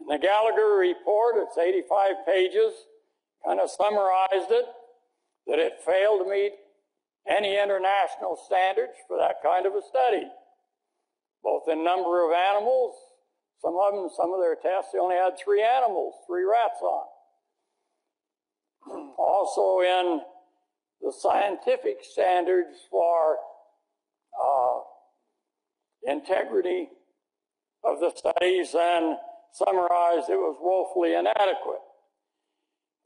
In the Gallagher report, it's 85 pages, kind of summarized it, that it failed to meet any international standards for that kind of a study, both in number of animals. Some of their tests, they only had 3 animals, 3 rats on. Also in the scientific standards for integrity of the studies, and summarized it was woefully inadequate.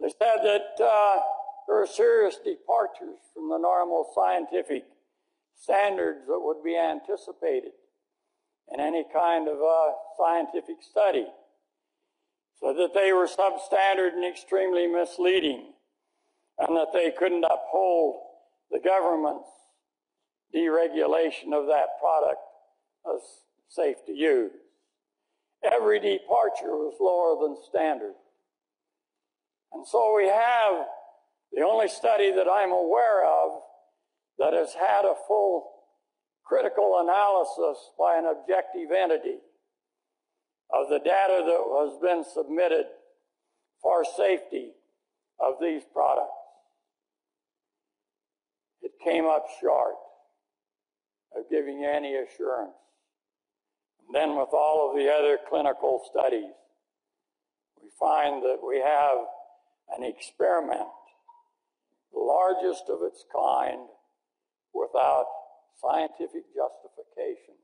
They said that there are serious departures from the normal scientific standards that would be anticipated in any kind of scientific study, so that they were substandard and extremely misleading, and that they couldn't uphold the government's deregulation of that product as safe to use. Every departure was lower than standard. And so we have the only study that I'm aware of that has had a full critical analysis by an objective entity of the data that has been submitted for safety of these products. It came up short of giving you any assurance. And then with all of the other clinical studies, we find that we have an experiment, the largest of its kind, without scientific justification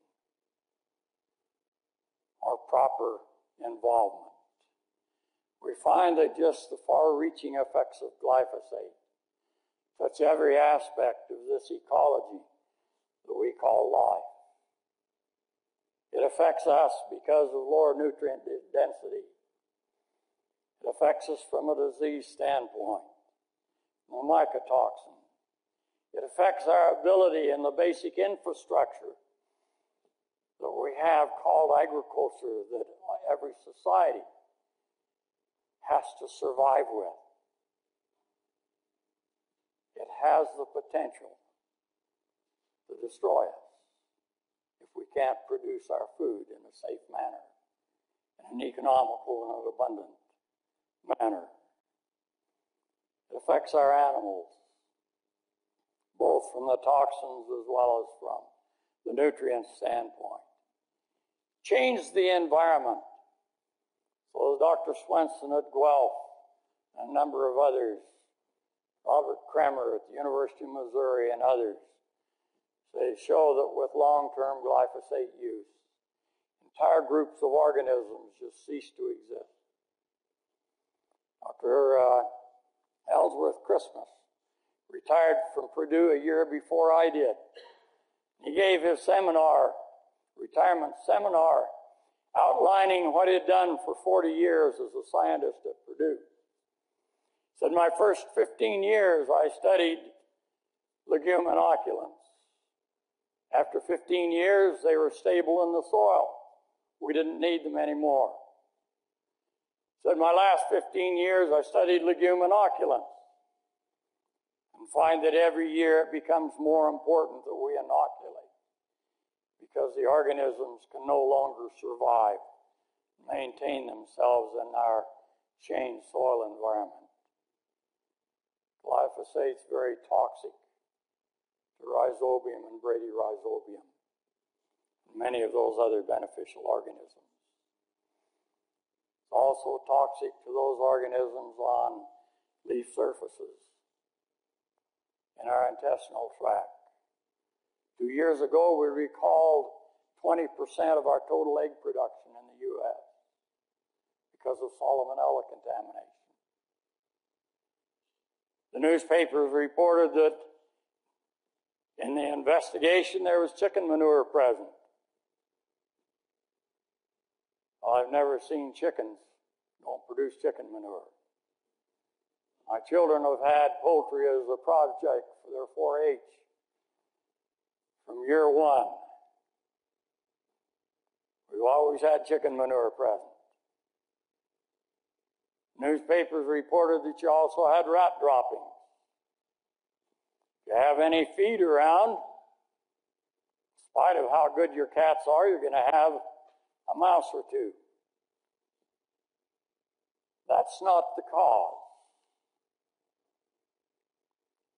or proper involvement. We find that just the far-reaching effects of glyphosate touch every aspect of this ecology that we call life. It affects us because of lower nutrient density. It affects us from a disease standpoint, the mycotoxin. It affects our ability in the basic infrastructure that we have called agriculture that every society has to survive with. It has the potential to destroy us if we can't produce our food in a safe manner, in an economical and an abundant manner. It affects our animals, both from the toxins as well as from the nutrient standpoint. Change the environment. So as Dr. Swenson at Guelph and a number of others, Robert Kremer at the University of Missouri and others, they show that with long-term glyphosate use, entire groups of organisms just cease to exist. Dr. Ellsworth Christmas retired from Purdue a year before I did. He gave his retirement seminar, outlining what he had done for 40 years as a scientist at Purdue. He said, my first 15 years I studied legume inoculants. After 15 years, they were stable in the soil. We didn't need them anymore. He said, my last 15 years I studied legume inoculants, and find that every year it becomes more important that we inoculate, because the organisms can no longer survive, maintain themselves in our changed soil environment. Glyphosate is very toxic to Rhizobium and Bradyrhizobium, and many of those other beneficial organisms. It's also toxic to those organisms on leaf surfaces, in our intestinal tract. 2 years ago, we recalled 20% of our total egg production in the U.S. because of salmonella contamination. The newspapers reported that in the investigation there was chicken manure present. I've never seen chickens don't produce chicken manure. My children have had poultry as a project for their 4-H from year one. We've always had chicken manure present. Newspapers reported that you also had rat droppings. If you have any feed around, in spite of how good your cats are, you're going to have a mouse or two. That's not the cause.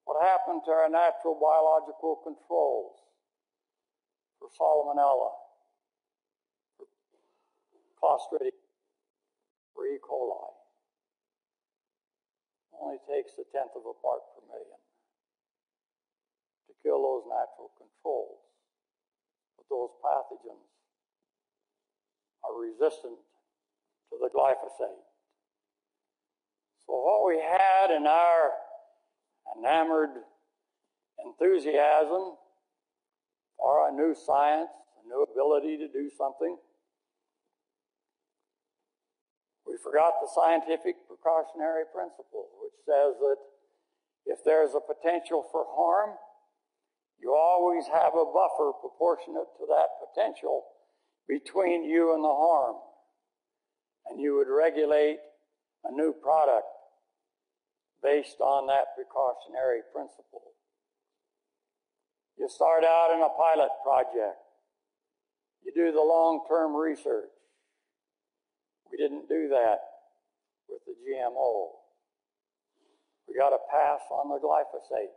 What happened to our natural biological controls for Salmonella, for Clostridium, for E. coli? Only takes 1/10 of a part per million to kill those natural controls. But those pathogens are resistant to the glyphosate. So what we had in our enamored enthusiasm for a new science, a new ability to do something, we forgot the scientific precautionary principle, which says that if there's a potential for harm, you always have a buffer proportionate to that potential between you and the harm. And you would regulate a new product based on that precautionary principle. You start out in a pilot project. You do the long-term research. We didn't do that with the GMO. We got a pass on the glyphosate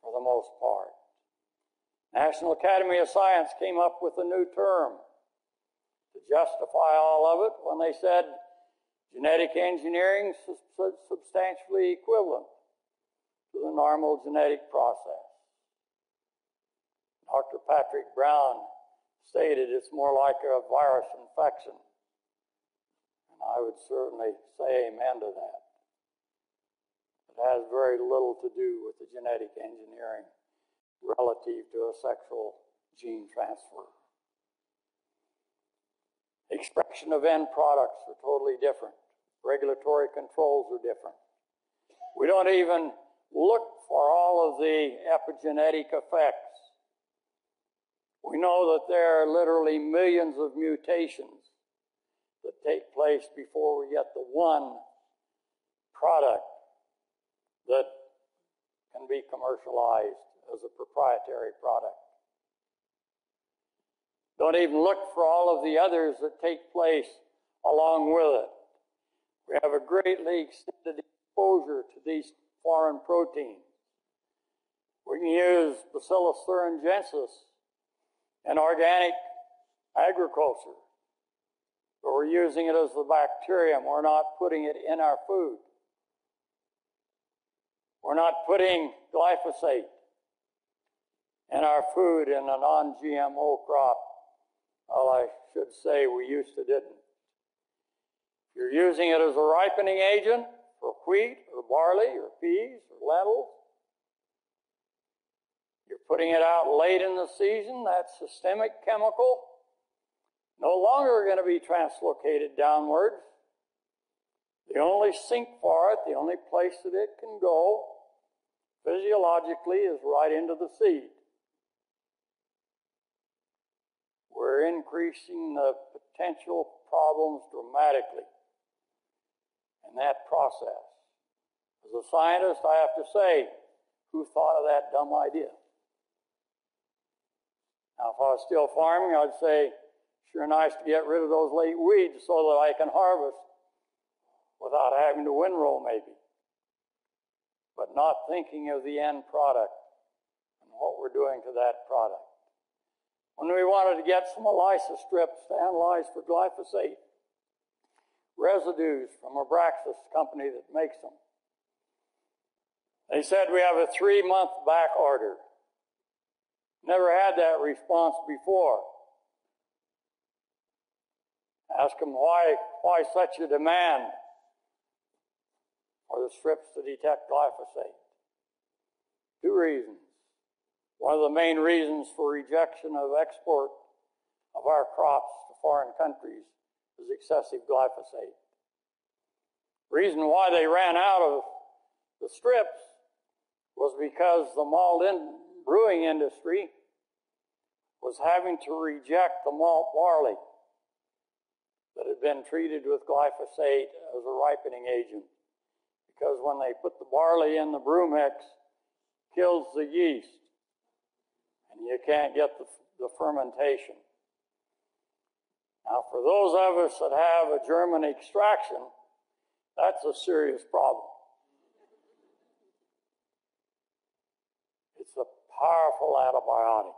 for the most part. National Academy of Science came up with a new term to justify all of it when they said genetic engineering is substantially equivalent to the normal genetic process. Dr. Patrick Brown stated it's more like a virus infection. And I would certainly say amen to that. It has very little to do with the genetic engineering relative to a sexual gene transfer. Expression of end products are totally different. Regulatory controls are different. We don't even look for all of the epigenetic effects. We know that there are literally millions of mutations that take place before we get the one product that can be commercialized as a proprietary product. Don't even look for all of the others that take place along with it. We have a greatly extended exposure to these foreign proteins. We can use Bacillus thuringiensis in organic agriculture, but we're using it as the bacterium. We're not putting it in our food. We're not putting glyphosate in our food in a non-GMO crop. Well, I should say we used to didn't. If you're using it as a ripening agent for wheat or barley or peas or lentils, you're putting it out late in the season, that systemic chemical no longer going to be translocated downwards. The only sink for it, the only place that it can go physiologically is right into the seed. We're increasing the potential problems dramatically in that process. As a scientist, I have to say, who thought of that dumb idea? Now, if I was still farming, I'd say, sure nice to get rid of those late weeds so that I can harvest without having to windrow maybe. But not thinking of the end product and what we're doing to that product. When we wanted to get some ELISA strips to analyze for glyphosate residues from Abraxas company that makes them, they said we have a 3-month back order. Never had that response before. Ask them why such a demand for the strips to detect glyphosate. 2 reasons. One of the main reasons for rejection of export of our crops to foreign countries is excessive glyphosate. Reason why they ran out of the strips was because the malt brewing industry was having to reject the malt barley that had been treated with glyphosate as a ripening agent. Because when they put the barley in the brew mix, it kills the yeast. And you can't get the fermentation. Now, for those of us that have a German extraction, That's a serious problem. It's a powerful antibiotic.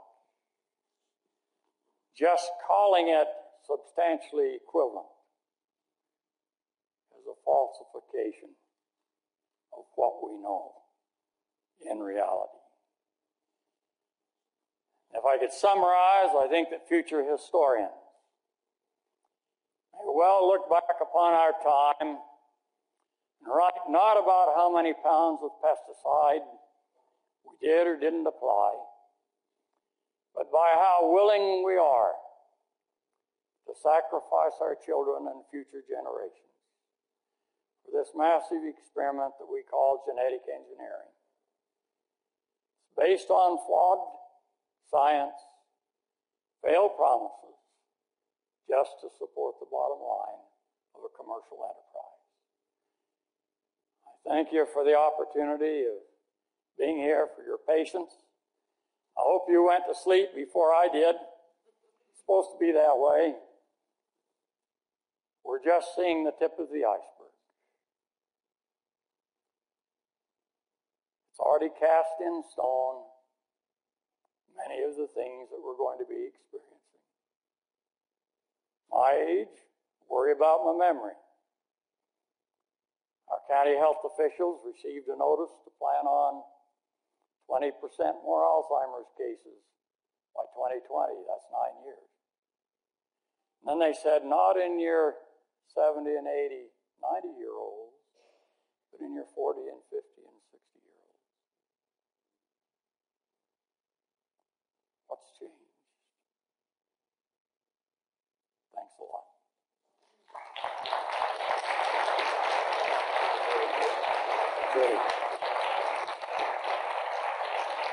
Just calling it substantially equivalent is a falsification of what we know in reality. If I could summarize, I think that future historians may well look back upon our time and write not about how many pounds of pesticide we did or didn't apply, but by how willing we are to sacrifice our children and future generations for this massive experiment that we call genetic engineering. It's based on flawed science, failed promises, just to support the bottom line of a commercial enterprise. I thank you for the opportunity of being here, for your patience. I hope you went to sleep before I did. It's supposed to be that way. We're just seeing the tip of the iceberg. It's already cast in stone many of the things that we're going to be experiencing. My age, worry about my memory. Our county health officials received a notice to plan on 20% more Alzheimer's cases by 2020. That's 9 years. And then they said, not in your 70 and 80, 90-year-olds, but in your 40 and 50 and 60-year-olds. What's changed? Thanks a lot. Great.